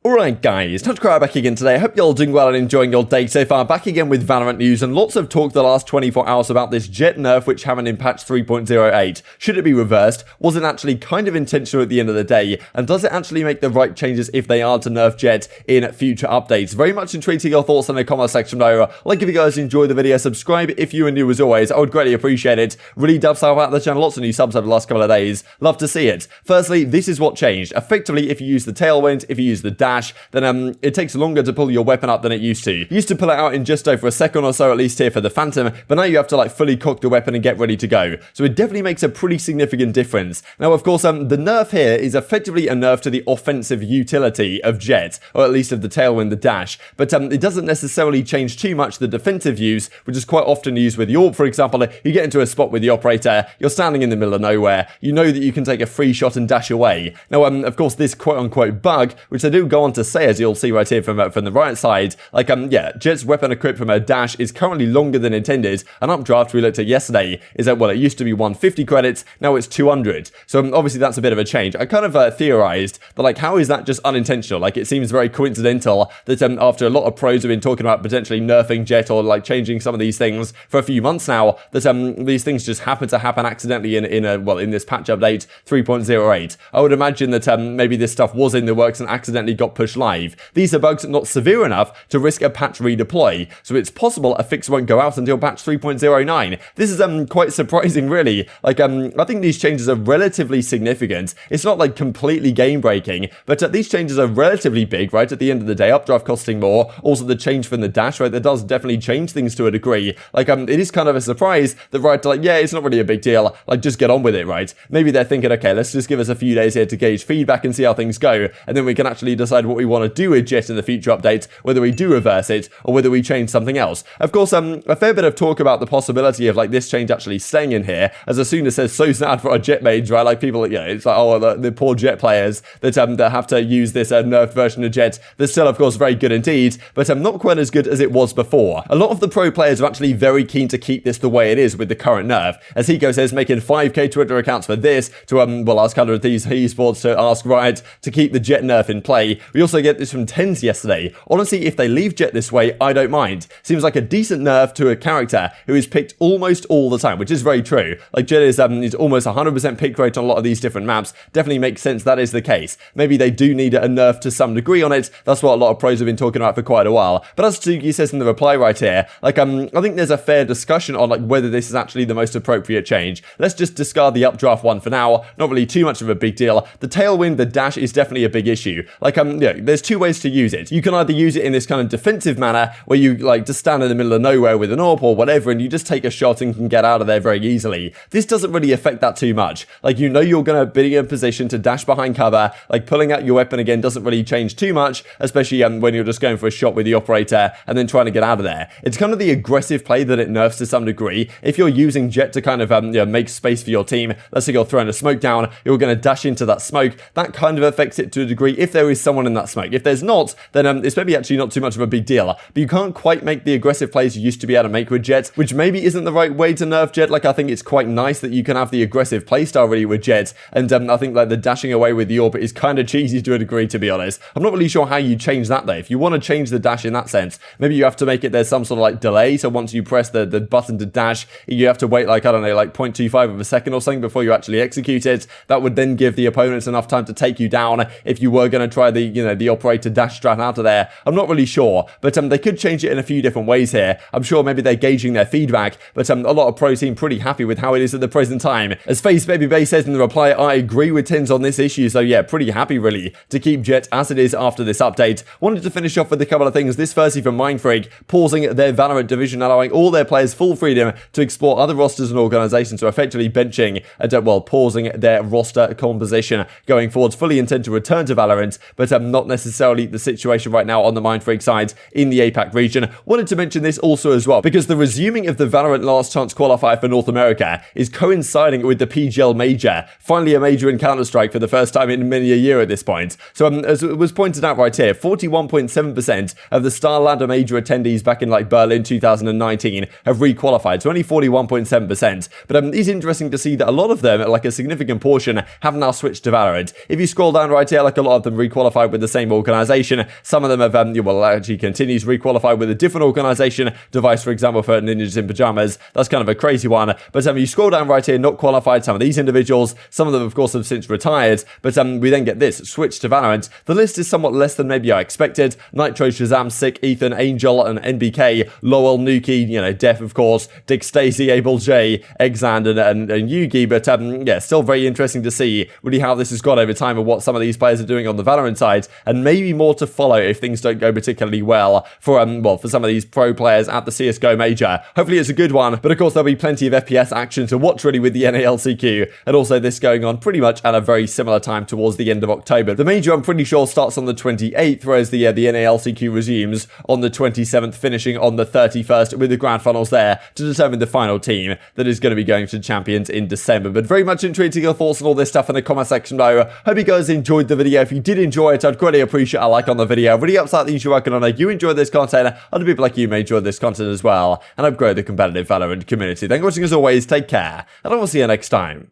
Alright guys, TacticalRab back again today. I hope you're all doing well and enjoying your day so far. Back again with Valorant news and lots of talk the last 24 hours about this Jett Nerf which happened in patch 3.08. Should it be reversed? Was it actually kind of intentional at the end of the day? And does it actually make the right changes if they are to nerf Jett in future updates? Very much intrigued to your thoughts in the comment section below. Like if you guys enjoyed the video, subscribe if you are new as always. I would greatly appreciate it. Really does help out the channel. Lots of new subs over the last couple of days. Love to see it. Firstly, this is what changed. Effectively, if you use the tailwind, if you use the dash, then it takes longer to pull your weapon up than it used to. You used to pull it out in just over a second or so, at least here for the Phantom, but now you have to like fully cock the weapon and get ready to go. So it definitely makes a pretty significant difference. Now, of course, the nerf here is effectively a nerf to the offensive utility of Jett, or at least of the tailwind, the dash, but it doesn't necessarily change too much the defensive use, which is quite often used with the AWP, for example. You get into a spot with the operator, you're standing in the middle of nowhere, you know that you can take a free shot and dash away. Now, of course, this quote-unquote bug, which they do go on to say, as you'll see right here from the Riot side, like, yeah, Jett's weapon equipped from a dash is currently longer than intended. An updraft we looked at yesterday is that, well, it used to be 150 credits, now it's 200. So obviously that's a bit of a change. I kind of theorized that, like, how is that just unintentional? Like, it seems very coincidental that after a lot of pros have been talking about potentially nerfing Jett or, like, changing some of these things for a few months now, that these things just happen to happen accidentally in this patch update 3.08. I would imagine that maybe this stuff was in the works and accidentally got pushed live. These are bugs not severe enough to risk a patch redeploy, so it's possible a fix won't go out until patch 3.09. This is quite surprising, really. Like, I think these changes are relatively significant. It's not like completely game breaking, but these changes are relatively big, right? At the end of the day, updraft costing more, also the change from the dash, right? That does definitely change things to a degree. Like, it is kind of a surprise that Riot are like, yeah, it's not really a big deal, like, just get on with it, right? Maybe they're thinking, okay, let's just give us a few days here to gauge feedback and see how things go, and then we can actually decide what we want to do with Jett in the future updates, whether we do reverse it or whether we change something else. Of course, a fair bit of talk about the possibility of, like, this change actually staying in here, as Asuna says, so sad for our Jett mains, right? Like, people, you know, it's like, oh, the poor Jett players that have to use this nerfed version of Jett. That's still, of course, very good indeed, but not quite as good as it was before. A lot of the pro players are actually very keen to keep this the way it is with the current nerf. As Hiko says, making 5k Twitter accounts for this to, well, ask kind of thieves Esports to ask Riot to keep the Jett nerf in play. We also get this from TenZ yesterday. Honestly, if they leave Jett this way, I don't mind. Seems like a decent nerf to a character who is picked almost all the time, which is very true. Like, Jett is almost 100% pick rate on a lot of these different maps. Definitely makes sense that is the case. Maybe they do need a nerf to some degree on it. That's what a lot of pros have been talking about for quite a while. But as Tsuki says in the reply right here, like, I think there's a fair discussion on, like, whether this is actually the most appropriate change. Let's just discard the updraft one for now. Not really too much of a big deal. The tailwind, the dash is definitely a big issue. Like, there's two ways to use it. You can either use it in this kind of defensive manner where you, like, just stand in the middle of nowhere with an AWP or whatever and you just take a shot and can get out of there very easily. This doesn't really affect that too much. Like, you know you're going to be in a position to dash behind cover. Like, pulling out your weapon again doesn't really change too much, especially when you're just going for a shot with the operator and then trying to get out of there. It's kind of the aggressive play that it nerfs to some degree. If you're using Jett to kind of make space for your team, let's say you're throwing a smoke down, you're going to dash into that smoke, that kind of affects it to a degree if there is someone in that smoke. If there's not, then it's maybe actually not too much of a big deal. But you can't quite make the aggressive plays you used to be able to make with Jett, which maybe isn't the right way to nerf Jett. Like, I think it's quite nice that you can have the aggressive playstyle really with Jett, and I think, like, the dashing away with the AWP is kind of cheesy to a degree, to be honest. I'm not really sure how you change that, though. If you want to change the dash in that sense, maybe you have to make it there's some sort of, like, delay, so once you press the button to dash, you have to wait, like, I don't know, like 0.25 of a second or something before you actually execute it. That would then give the opponents enough time to take you down if you were going to try the operator dash strat out of there. I'm not really sure, but they could change it in a few different ways here. I'm sure maybe they're gauging their feedback, but a lot of pros seem pretty happy with how it is at the present time. As FaZe babybay says in the reply, I agree with TenZ on this issue, so yeah, pretty happy really to keep Jett as it is after this update. Wanted to finish off with a couple of things. This firstly from Mindfreak, pausing their Valorant division, allowing all their players full freedom to explore other rosters and organizations, so effectively benching and, well, pausing their roster composition going forward. Fully intend to return to Valorant, but not necessarily the situation right now on the Mindfreak side in the APAC region. Wanted to mention this also as well, because the resuming of the Valorant Last Chance qualifier for North America is coinciding with the PGL Major, finally a major in Counter-Strike for the first time in many a year at this point. So as it was pointed out right here, 41.7% of the Star Ladder Major attendees back in, like, Berlin 2019 have re-qualified, so only 41.7%. But it's interesting to see that a lot of them, like a significant portion, have now switched to Valorant. If you scroll down right here, like, a lot of them re-qualified with the same organization. Some of them have, well, actually continues to re-qualify with a different organization. Device, for example, for Ninjas in Pajamas. That's kind of a crazy one. But you scroll down right here, not qualified, some of these individuals. Some of them, of course, have since retired. But we then get this, switch to Valorant. The list is somewhat less than maybe I expected. Nitro, ShahZaM, Sick, Ethan, Angel, and NBK, Lowell, Nuki, Dephh, of course, Dick, Stacey, Abel J, Exand, and Yugi. But yeah, still very interesting to see really how this has gone over time and what some of these players are doing on the Valorant side, and maybe more to follow if things don't go particularly well for some of these pro players at the CSGO Major. Hopefully it's a good one, but of course there'll be plenty of FPS action to watch really with the NALCQ, and also this going on pretty much at a very similar time towards the end of October. The Major, I'm pretty sure, starts on the 28th, whereas the NALCQ resumes on the 27th, finishing on the 31st with the grand finals there to determine the final team that is going to be going to Champions in December. But very much intrigued to your thoughts on all this stuff in the comment section below. Hope you guys enjoyed the video. If you did enjoy it, I'd greatly appreciate a like on the video. Really helps out things you're working on. You enjoy this content, other people like you may enjoy this content as well, and I've grown the competitive Valorant community. Thank you for watching as always, take care, and I will see you next time.